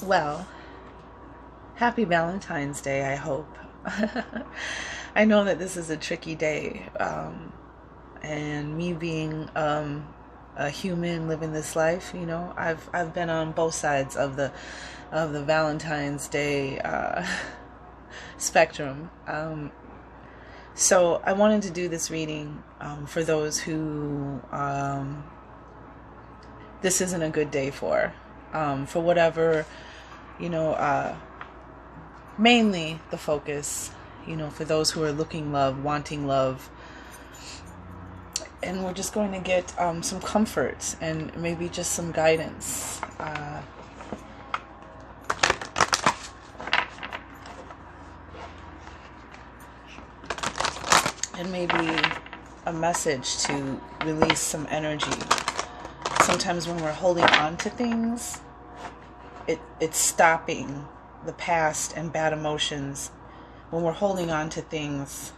Well, happy Valentine's Day, I hope. I know that this is a tricky day, and me being a human living this life, I've been on both sides of the Valentine's Day spectrum. So I wanted to do this reading for those who this isn't a good day for whatever, you know, mainly the focus, for those who are looking love, wanting love. And we're just going to get some comfort and maybe just some guidance. And maybe a message to release some energy. Sometimes when we're holding on to things, it's stopping the past and bad emotions. When we're holding on to things,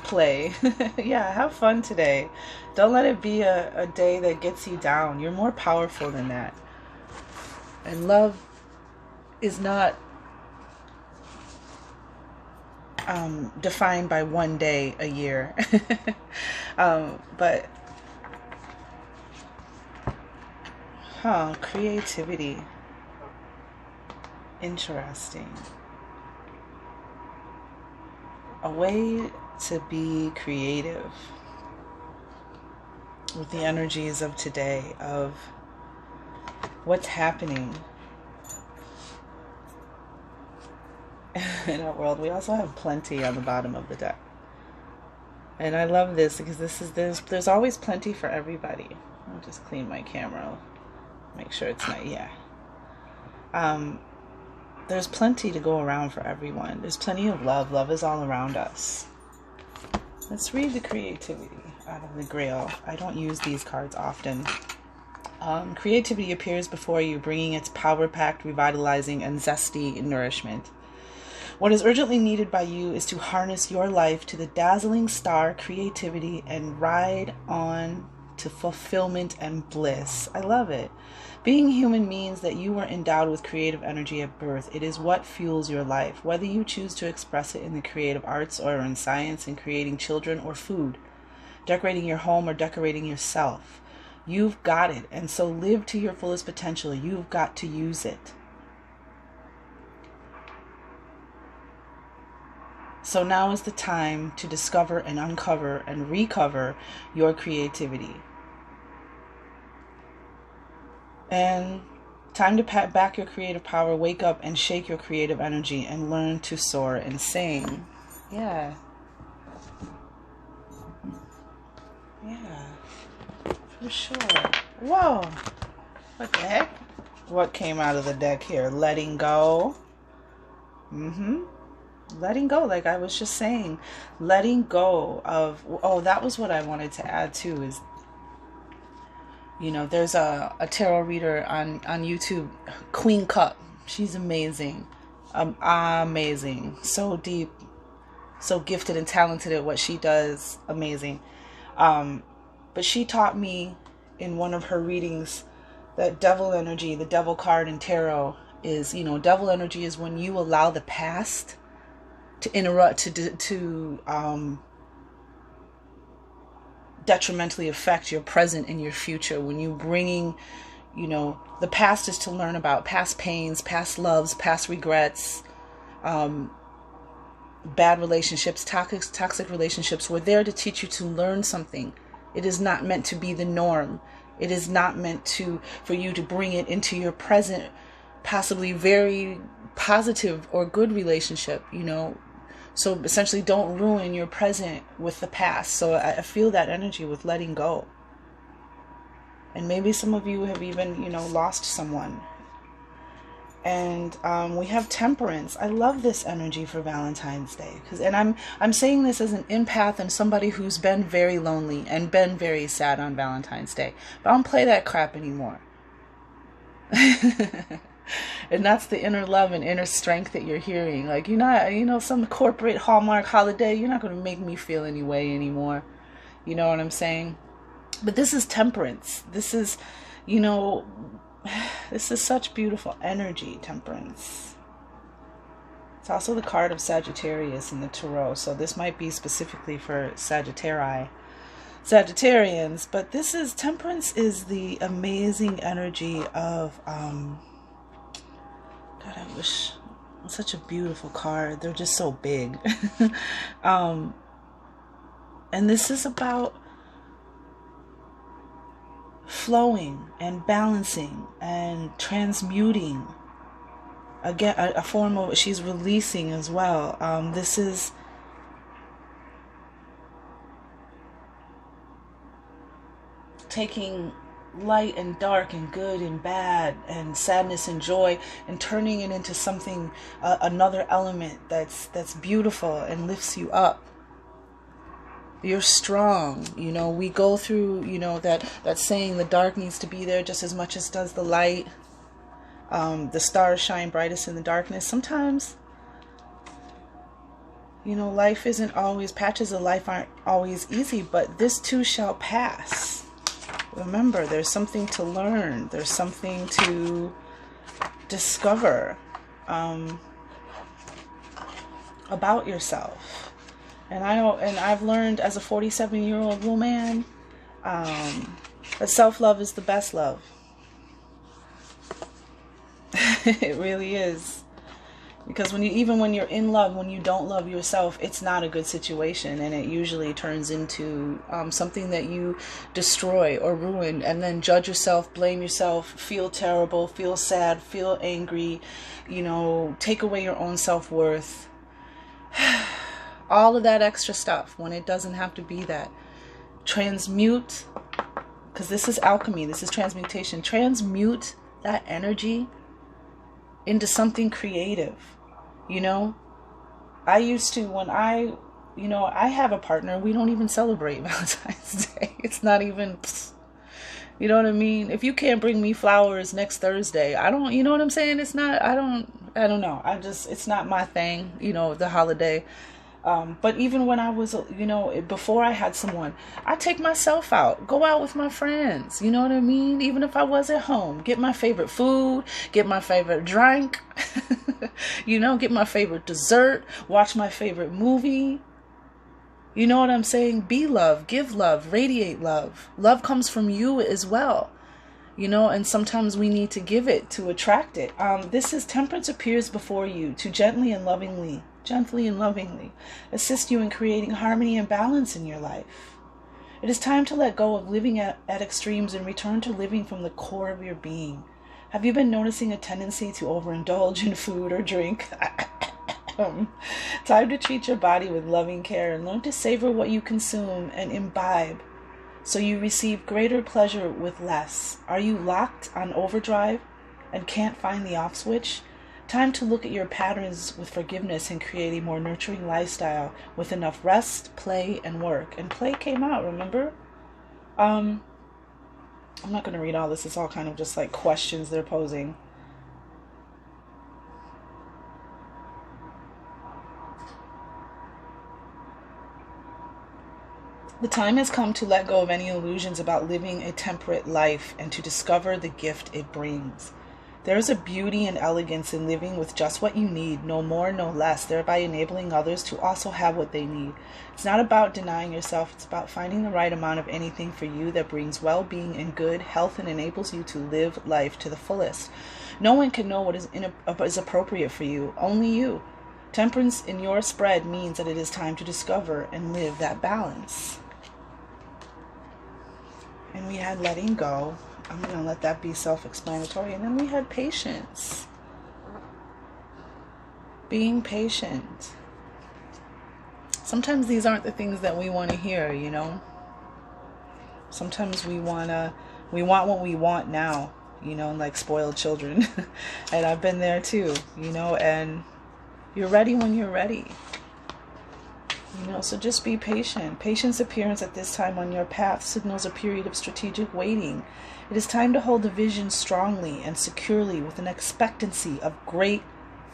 play. Yeah, have fun today. Don't let it be a day that gets you down. You're more powerful than that. And love is not defined by one day a year. But creativity. Interesting. A way to be creative with the energies of today, of what's happening in our world. We also have plenty on the bottom of the deck. And I love this because there's always plenty for everybody. I'll just clean my camera. Make sure it's not, yeah. There's plenty to go around for everyone. There's plenty of love. Love is all around us. Let's read the creativity out of the Grail. I don't use these cards often. Creativity appears before you, bringing its power-packed, revitalizing, and zesty nourishment. What is urgently needed by you is to harness your life to the dazzling star creativity and ride on to fulfillment and bliss. I love it. Being human means that you were endowed with creative energy at birth. It is what fuels your life, whether you choose to express it in the creative arts or in science, in creating children or food, decorating your home or decorating yourself. You've got it, and so live to your fullest potential. You've got to use it. So now is the time to discover and uncover and recover your creativity. And time to pat back your creative power, wake up and shake your creative energy and learn to soar and sing. Yeah. Yeah, for sure. Whoa. What the heck? What came out of the deck here? Letting go. Letting go, like I was just saying. Letting go of... Oh, that was what I wanted to add too, is... there's a tarot reader on YouTube, Queen Cup. She's amazing. Amazing. So deep. So gifted and talented at what she does. Amazing. But she taught me in one of her readings that devil energy, the devil card in tarot is, devil energy is when you allow the past to interrupt, to detrimentally affect your present and your future. When you bringing, the past is to learn about past pains, past loves, past regrets, bad relationships, toxic relationships. We're there to teach you to learn something. It is not meant to be the norm. It is not meant for you to bring it into your present, possibly very positive or good relationship, So essentially don't ruin your present with the past. So I feel that energy with letting go. And maybe some of you have even, lost someone. And we have temperance. I love this energy for Valentine's Day. And I'm saying this as an empath and somebody who's been very lonely and been very sad on Valentine's Day. But I don't play that crap anymore. And that's the inner love and inner strength that you're hearing. Like, some corporate Hallmark holiday, you're not going to make me feel any way anymore. You know what I'm saying? But this is temperance. This is, this is such beautiful energy, Temperance. It's also the card of Sagittarius in the Tarot, so this might be specifically for Sagittarians, but this is, Temperance is the amazing energy of, God, I wish, such a beautiful card. They're just so big. And this is about flowing and balancing and transmuting. Again, a form of, she's releasing as well. This is taking light and dark and good and bad and sadness and joy and turning it into something, another element that's beautiful and lifts you up. You're strong. You know, we go through, you know, that saying, the dark needs to be there just as much as does the light. The stars shine brightest in the darkness. Sometimes, you know, life isn't always, patches of life aren't always easy, but this too shall pass. Remember, there's something to learn. There's something to discover about yourself. And I've learned as a 47-year-old woman that self-love is the best love. It really is. Because even when you're in love, when you don't love yourself, it's not a good situation, and it usually turns into something that you destroy or ruin, and then judge yourself, blame yourself, feel terrible, feel sad, feel angry, you know, take away your own self-worth. All of that extra stuff, when it doesn't have to be that. Transmute, because this is alchemy, this is transmutation. Transmute that energy into something creative. You know, I used to, when I have a partner, we don't even celebrate Valentine's Day. It's not even, you know what I mean? If you can't bring me flowers next Thursday, I don't, you know what I'm saying? It's not, I don't know. It's not my thing, you know, the holiday. But even when I was, you know, before I had someone, I take myself out, go out with my friends, you know what I mean? Even if I was at home, get my favorite food, get my favorite drink, you know, get my favorite dessert, watch my favorite movie. You know what I'm saying? Be love, give love, radiate love. Love comes from you as well, you know, and sometimes we need to give it to attract it. This is Temperance appears before you to gently and lovingly assist you in creating harmony and balance in your life. It is time to let go of living at extremes and return to living from the core of your being. Have you been noticing a tendency to overindulge in food or drink? Time to treat your body with loving care and learn to savor what you consume and imbibe so you receive greater pleasure with less. Are you locked on overdrive and can't find the off switch? Time to look at your patterns with forgiveness and create a more nurturing lifestyle with enough rest, play, and work. And play came out, remember? I'm not going to read all this. It's all kind of just like questions they're posing. The time has come to let go of any illusions about living a temperate life and to discover the gift it brings. There is a beauty and elegance in living with just what you need, no more, no less, thereby enabling others to also have what they need. It's not about denying yourself, it's about finding the right amount of anything for you that brings well-being and good health and enables you to live life to the fullest. No one can know what is appropriate for you, only you. Temperance in your spread means that it is time to discover and live that balance. And we had letting go. I'm going to let that be self-explanatory. And then we had patience. Being patient. Sometimes these aren't the things that we want to hear, you know. Sometimes we want what we want now, you know, like spoiled children. And I've been there too, you know, and you're ready when you're ready. You know, so just be patient. Patience appearance at this time on your path signals a period of strategic waiting. It is time to hold the vision strongly and securely with an expectancy of great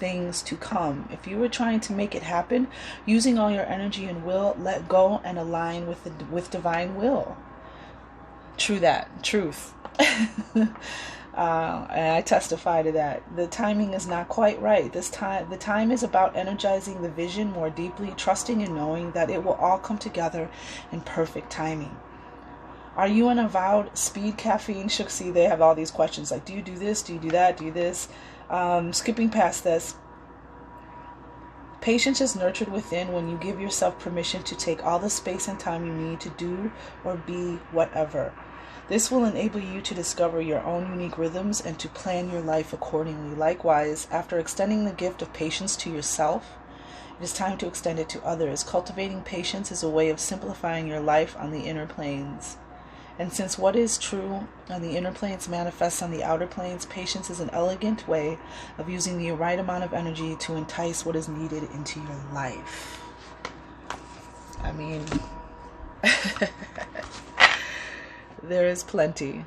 things to come. If you were trying to make it happen, using all your energy and will, let go and align with divine will. True that. Truth. And I testify to that. The timing is not quite right. The time is about energizing the vision more deeply, trusting and knowing that it will all come together in perfect timing. Are you an avowed speed caffeine shooksy? They have all these questions like, do you do this? Do you do that? Do you this? Skipping past this. Patience is nurtured within when you give yourself permission to take all the space and time you need to do or be whatever. This will enable you to discover your own unique rhythms and to plan your life accordingly. Likewise, after extending the gift of patience to yourself, it is time to extend it to others. Cultivating patience is a way of simplifying your life on the inner planes. And since what is true on the inner planes manifests on the outer planes, patience is an elegant way of using the right amount of energy to entice what is needed into your life. I mean, there is plenty.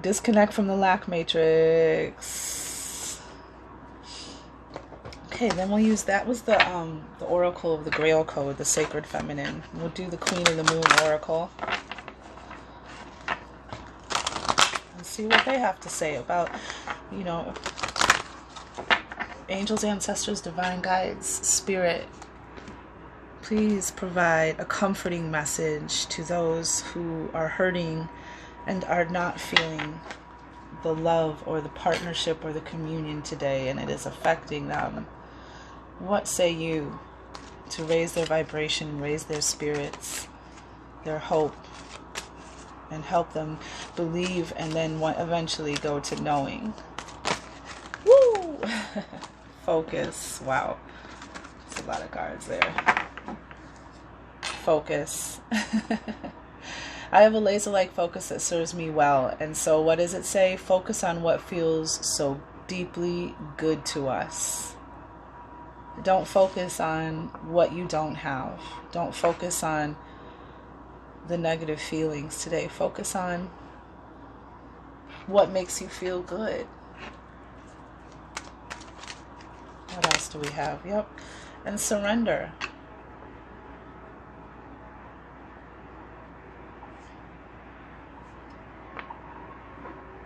Disconnect from the lack matrix. Okay, then we'll use, that was the oracle of the Grail code, the sacred feminine. We'll do the Queen of the Moon oracle. See what they have to say about, you know, angels, ancestors, divine guides, spirit. Please provide a comforting message to those who are hurting and are not feeling the love or the partnership or the communion today, and it is affecting them. What say you to raise their vibration, raise their spirits, their hope, and help them believe and then eventually go to knowing. Woo! Focus. Wow. That's a lot of cards there. Focus. I have a laser-like focus that serves me well. And so what does it say? Focus on what feels so deeply good to us. Don't focus on what you don't have. Don't focus on the negative feelings today. Focus on what makes you feel good. What else do we have? Yep. And surrender.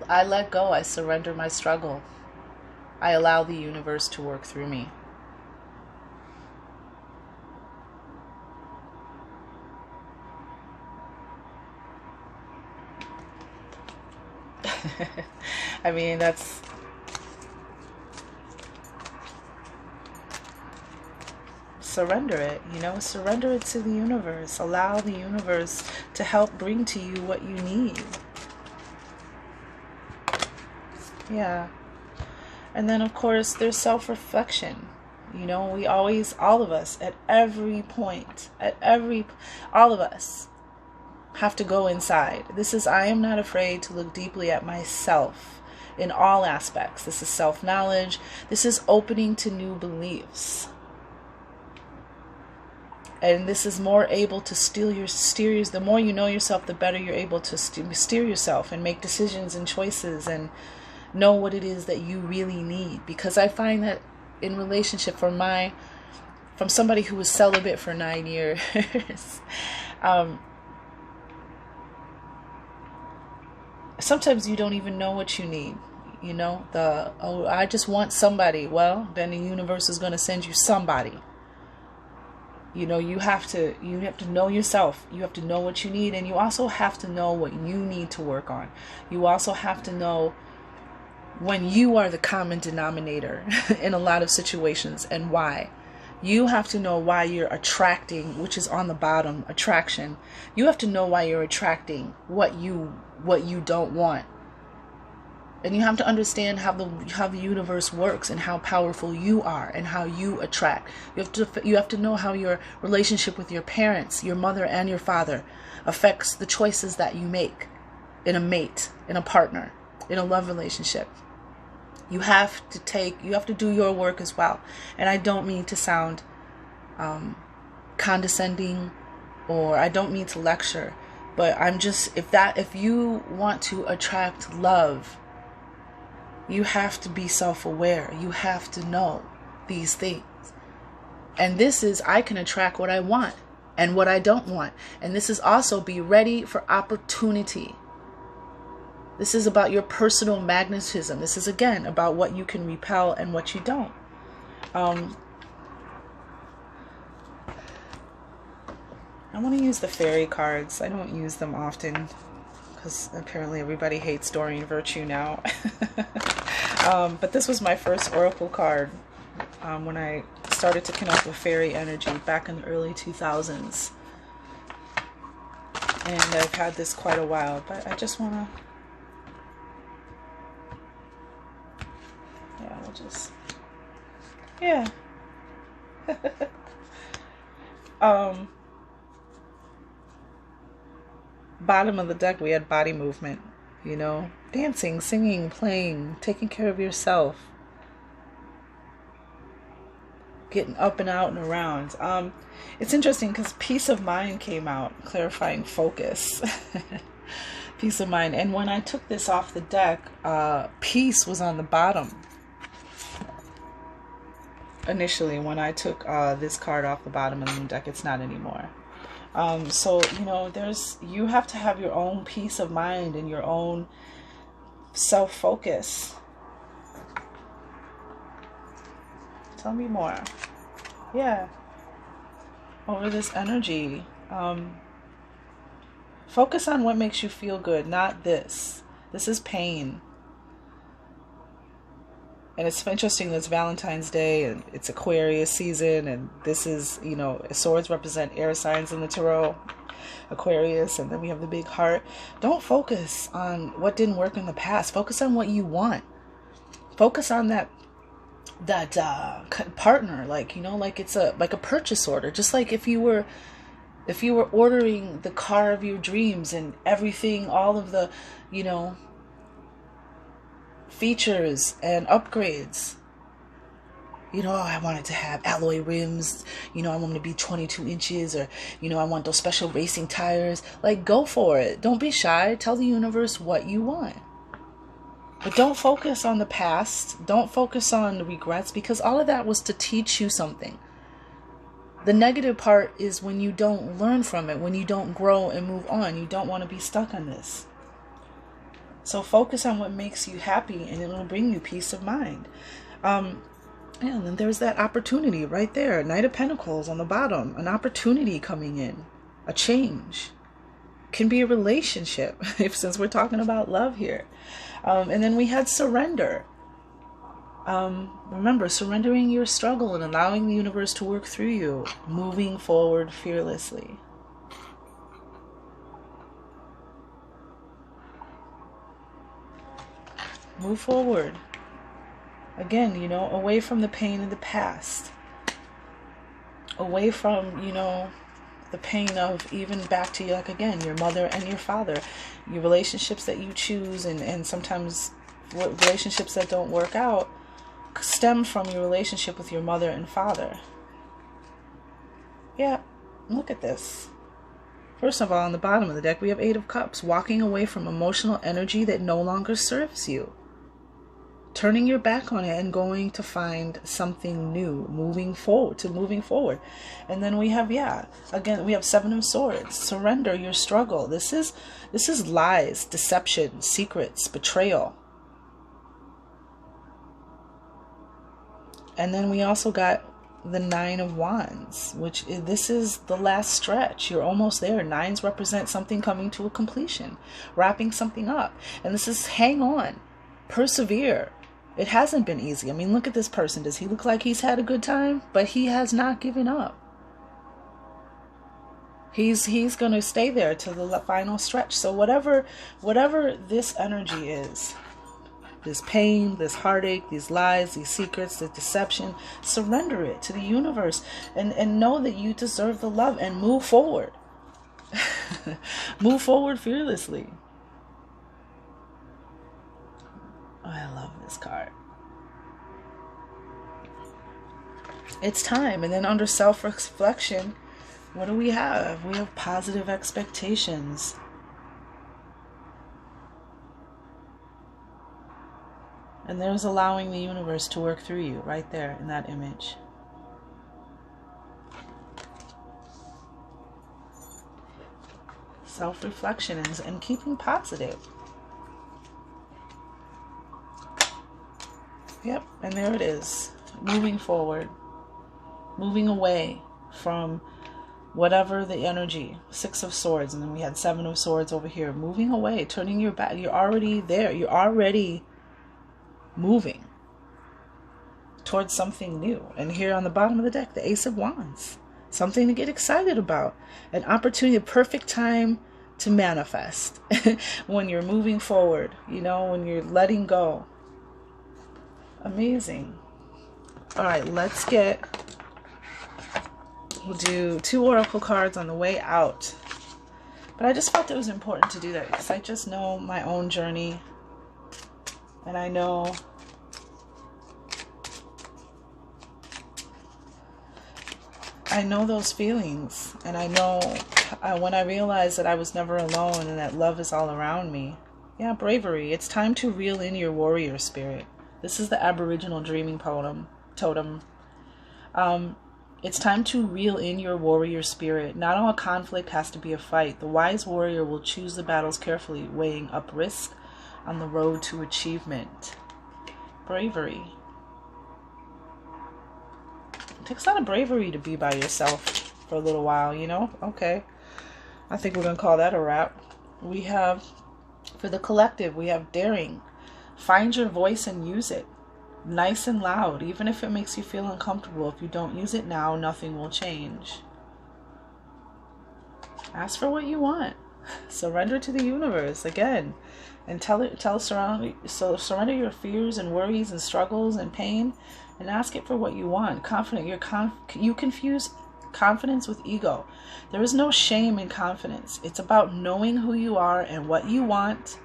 I let go. I surrender my struggle. I allow the universe to work through me. I mean, that's surrender it, you know, surrender it to the universe. Allow the universe to help bring to you what you need. Yeah. And then, of course, there's self-reflection. You know, we always, all of us, at every point, all of us have to go inside. This is, I am not afraid to look deeply at myself in all aspects. This is self-knowledge. This is opening to new beliefs. And this is more able to steer your, the more you know yourself, the better you're able to steer yourself and make decisions and choices and know what it is that you really need. Because I find that in relationship, from somebody who was celibate for 9 years, sometimes you don't even know what you need. You know, oh, I just want somebody. Well, then the universe is going to send you somebody. You know, you have to know yourself. You have to know what you need, and you also have to know what you need to work on. You also have to know when you are the common denominator in a lot of situations and why. You have to know why you're attracting, which is on the bottom, attraction. You have to know why you're attracting what you don't want. And you have to understand how the universe works and how powerful you are and how you attract. You have to know how your relationship with your parents, your mother and your father, affects the choices that you make in a mate, in a partner, in a love relationship. You have to do your work as well. And I don't mean to sound condescending, or I don't mean to lecture, but I'm just, if you want to attract love, you have to be self-aware. You have to know these things. And this is, I can attract what I want and what I don't want. And this is also, be ready for opportunity. This is about your personal magnetism. This is, again, about what you can repel and what you don't. I want to use the fairy cards. I don't use them often because apparently everybody hates Doreen Virtue now. But this was my first oracle card when I started to connect with fairy energy back in the early 2000s. And I've had this quite a while, but I just want to, yeah, we'll just, yeah. Bottom of the deck, we had body movement, you know, dancing, singing, playing, taking care of yourself, getting up and out and around. It's interesting because peace of mind came out, clarifying focus. Peace of mind. And when I took this off the deck, peace was on the bottom. Initially, when I took this card off the bottom of the deck, it's not anymore. So, you know, you have to have your own peace of mind and your own self-focus. Tell me more. Yeah. Over this energy. Focus on what makes you feel good, not this. This is pain. And it's interesting, it's Valentine's Day and it's Aquarius season, and this is, you know, swords represent air signs in the tarot, Aquarius, and then we have the big heart. Don't focus on what didn't work in the past. Focus on what you want. Focus on that partner, like, you know, like it's a purchase order. Just like if you were ordering the car of your dreams and everything, all of the, you know, features and upgrades. You know, I wanted to have alloy rims, you know, I want them to be 22 inches, or, you know, I want those special racing tires. Like, go for it. Don't be shy. Tell the universe what you want. But don't focus on the past. Don't focus on the regrets, because all of that was to teach you something. The negative part is when you don't learn from it, when you don't grow and move on. You don't want to be stuck on this. So focus on what makes you happy, and it will bring you peace of mind. And then there's that opportunity right there. Knight of Pentacles on the bottom. An opportunity coming in. A change. Can be a relationship, since we're talking about love here. And then we had surrender. Remember, surrendering your struggle and allowing the universe to work through you. Moving forward fearlessly. Move forward. Again, you know, away from the pain of the past. Away from, you know, the pain of even back to, like, again, your mother and your father. Your relationships that you choose, and sometimes relationships that don't work out stem from your relationship with your mother and father. Yeah, look at this. First of all, on the bottom of the deck, we have Eight of Cups. Walking away from emotional energy that no longer serves you. Turning your back on it and going to find something new. Moving forward. And then we have, again, we have Seven of Swords. Surrender your struggle. This is lies, deception, secrets, betrayal. And then we also got the Nine of Wands, which this is the last stretch. You're almost there. Nines represent something coming to a completion, wrapping something up. And this is hang on, persevere. It hasn't been easy. I mean, look at this person. Does he look like he's had a good time? But he has not given up. He's going to stay there till the final stretch. So whatever this energy is, this pain, this heartache, these lies, these secrets, the deception, surrender it to the universe and know that you deserve the love and move forward. Move forward fearlessly. Oh, I love this card. It's time. And then under self-reflection, what do we have? We have positive expectations. And there's allowing the universe to work through you right there in that image. Self-reflection and keeping positive. Yep, and there it is. Moving forward. Moving away from whatever the energy. 6 of Swords, and then we had 7 of Swords over here. Moving away, turning your back. You're already there. You're already moving towards something new. And here on the bottom of the deck, the Ace of Wands. Something to get excited about. An opportunity, a perfect time to manifest. When you're moving forward, you know, when you're letting go. Amazing. All right, we'll do 2 oracle cards on the way out. But I just felt it was important to do that because I just know my own journey. And I know those feelings. And I know when I realized that I was never alone and that love is all around me. Yeah, bravery. It's time to reel in your warrior spirit. This is the Aboriginal dreaming totem. It's time to reel in your warrior spirit. Not all conflict has to be a fight. The wise warrior will choose the battles carefully, weighing up risk on the road to achievement. Bravery. It takes a lot of bravery to be by yourself for a little while, you know? Okay. I think we're going to call that a wrap. We have, for the collective, we have daring. Find your voice and use it. Nice and loud, even if it makes you feel uncomfortable. If you don't use it now, nothing will change. Ask for what you want. Surrender to the universe again, and surrender your fears and worries and struggles and pain, and ask it for what you want. Confident. You confuse confidence with ego. There is no shame in confidence. It's about knowing who you are and what you want.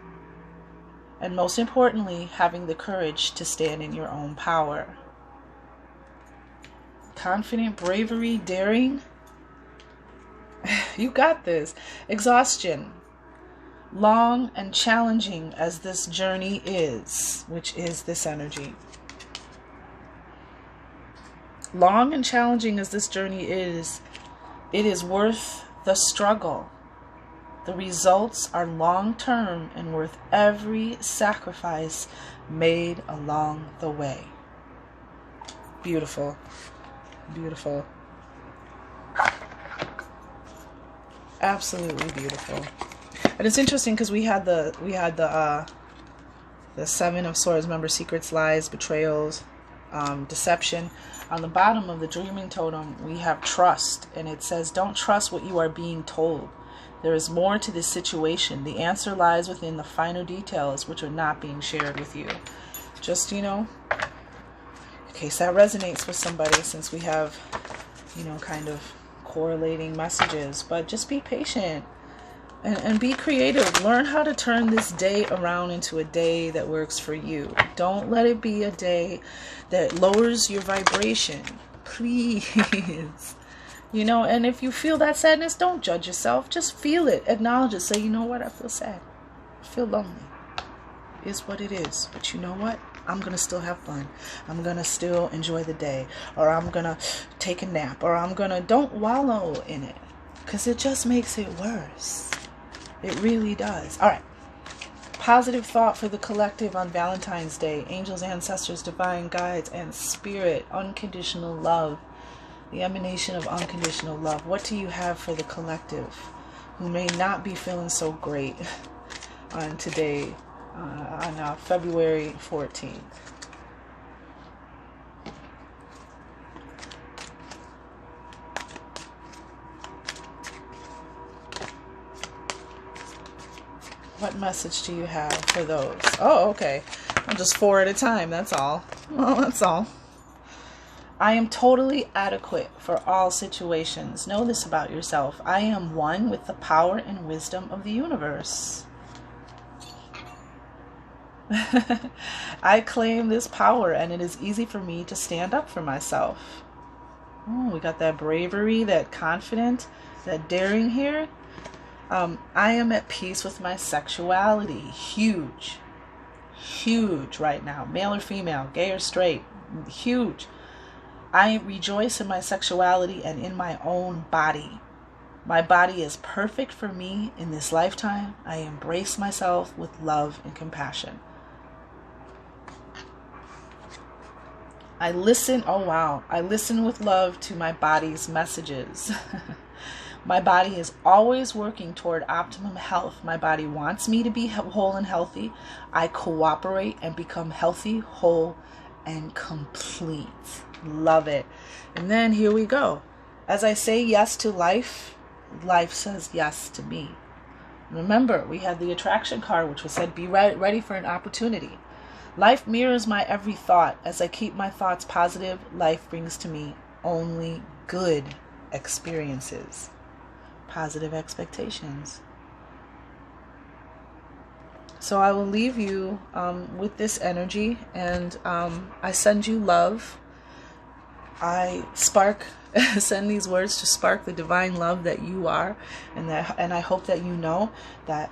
And most importantly, having the courage to stand in your own power. Confident, bravery, daring. You got this. Exhaustion. Long and challenging as this journey is, which is this energy. Long and challenging as this journey is, it is worth the struggle. The results are long-term and worth every sacrifice made along the way. Beautiful. Beautiful. Absolutely beautiful. And it's interesting because we had the 7 of Swords. Remember, secrets, lies, betrayals, deception. On the bottom of the dreaming totem, we have trust. And it says, don't trust what you are being told. There is more to this situation. The answer lies within the finer details, which are not being shared with you. Just, you know, in case that resonates with somebody, since we have, you know, kind of correlating messages. But just be patient and be creative. Learn how to turn this day around into a day that works for you. Don't let it be a day that lowers your vibration. Please. You know, and if you feel that sadness, don't judge yourself. Just feel it. Acknowledge it. Say, you know what? I feel sad. I feel lonely. It's what it is. But you know what? I'm going to still have fun. I'm going to still enjoy the day. Or I'm going to take a nap. Or I'm going to... Don't wallow in it. Because it just makes it worse. It really does. All right. Positive thought for the collective on Valentine's Day. Angels, ancestors, divine guides, and spirit. Unconditional love. The emanation of unconditional love. What do you have for the collective who may not be feeling so great on today, on February 14th? What message do you have for those? Oh, okay. I'm just 4 at a time. That's all. Well, that's all. I am totally adequate for all situations. Know this about yourself. I am one with the power and wisdom of the universe. I claim this power, and it is easy for me to stand up for myself. Oh, we got that bravery, that confidence, that daring here. I am at peace with my sexuality. Huge. Huge right now. Male or female, gay or straight. Huge. I rejoice in my sexuality and in my own body. My body is perfect for me in this lifetime. I embrace myself with love and compassion. I listen, oh wow, I listen with love to my body's messages. My body is always working toward optimum health. My body wants me to be whole and healthy. I cooperate and become healthy, whole, and complete. Love it. And then here we go. As I say yes to life, life says yes to me. Remember, we had the attraction card, which was said, be ready for an opportunity. Life mirrors my every thought. As I keep my thoughts positive, life brings to me only good experiences. Positive expectations. So I will leave you with this energy, and I send you love. I send these words to spark the divine love that you are, and I hope that you know that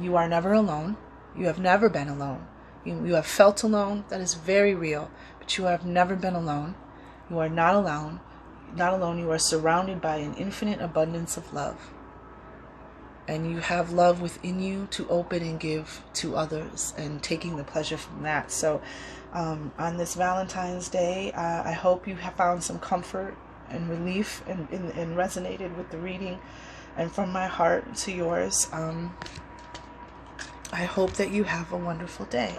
you are never alone. You have never been alone. You have felt alone. That is very real, but you have never been alone. You are not alone. Not alone. You are surrounded by an infinite abundance of love, and you have love within you to open and give to others, and taking the pleasure from that. So on this Valentine's Day, I hope you have found some comfort and relief and resonated with the reading. And from my heart to yours, I hope that you have a wonderful day.